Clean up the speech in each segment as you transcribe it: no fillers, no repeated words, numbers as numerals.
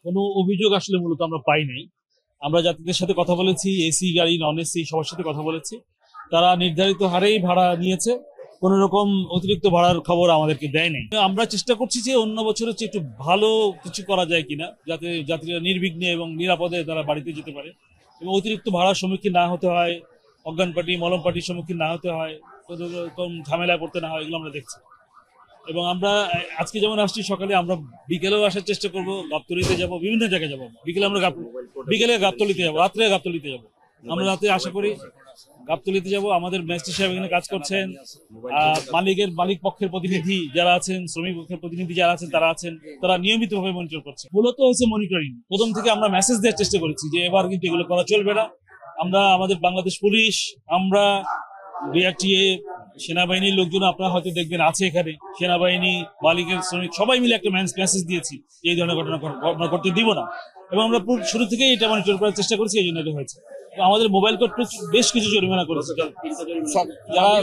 কোনো অভিযোগ আসলে মূলত আমরা পাই নাই। আমরা যাত্রীদের সাথে কথা বলেছি, এসি গাড়ি নন এসি সবার সাথে কথা বলেছি। তারা নির্ধারিত হারেই ভাড়া নিয়েছে, কোন রকম অতিরিক্ত ভাড়ার খবর আমাদেরকে দেয় নাই। আমরা চেষ্টা করছি যে অন্য বছরের চেয়ে একটু ভালো কিছু করা যায় কিনা, যাতে যাত্রীরা নির্বিঘ্নে এবং নিরাপদে তারা বাড়িতে যেতে পারে এবং অতিরিক্ত ভাড়ার সম্মুখীন না হতে হয়, অজ্ঞান পার্টি মলম পার্টির সম্মুখীন না হতে হয়, কোনো রকম ঝামেলায় পড়তে না হয়, এগুলো আমরা দেখছি। এবং আমরা আজকে যেমন আসছি সকালে, আমরা বিকেলেও আসার চেষ্টা করবো, গাবতলীতে যাব, বিভিন্ন জায়গায় যাবো। বিকেলে গাবতলীতে যাবো, রাত্রে গাবতলীতে যাবো। আমরা রাতে আশা করি গাবতলীতে যাব। আমাদের ম্যাজিস্ট্রেট সাহেব এখানে কাজ করছেন, মালিক পক্ষের প্রতিনিধি যারা আছেন, শ্রমিক পক্ষের প্রতিনিধি যারা আছেন তারা আছেন, তারা নিয়মিতভাবে মনিটর করছে। মূলত হচ্ছে মনিটরিং। প্রথম থেকে আমরা মেসেজ দেওয়ার চেষ্টা করেছি যে এবার কিন্তু এগুলো করা চলবে না। আমরা আমাদের বাংলাদেশ পুলিশ, আমরা বিআরটিএ, সেনাবাহিনীর লোকজন আপনারা হয়তো দেখবেন আছে এখানে, সেনাবাহিনী, মালিকের শ্রমিক সবাই মিলে একটা মেসেজ দিয়েছি এই ধরনের ঘটনা করতে দিব না। এবং আমরা শুরু থেকেই এটা মনিটর করার চেষ্টা করেছি, এই জন্য এটা হয়েছে। আমাদের মোবাইল কোর্ট বেশ কিছু জরিমানা করেছে যারা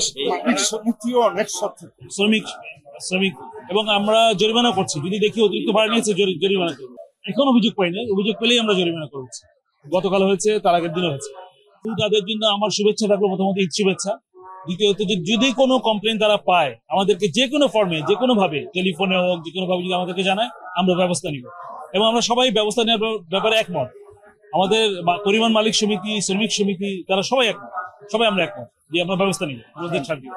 শ্রমিক এবং আমরা জরিমানা করছি। যদি দেখি অতিরিক্ত ভাড়া নিয়েছে জরিমানা করবো। এখন অভিযোগ পাই না, অভিযোগ পেলেই আমরা জরিমানা করছি। গতকাল হয়েছে, তার আগের দিনও হয়েছে। তাদের জন্য আমার শুভেচ্ছা থাকলো, প্রথমত ঈদ শুভেচ্ছা। দ্বিতীয়ত, যদি কোনো কমপ্লেন তারা পায় আমাদেরকে যে কোনো ফর্মে, যে কোনো ভাবে, টেলিফোনে হোক, যে কোনো ভাবে যদি আমাদেরকে জানায়, আমরা ব্যবস্থা নিব। এবং আমরা সবাই ব্যবস্থা নেওয়ার ব্যাপারে একমত। আমাদের পরিবহন মালিক সমিতি, শ্রমিক সমিতি, তারা সবাই একমত, সবাই আমরা একমত যে আমরা ব্যবস্থা নিব, আমাদের ছাড় দিব।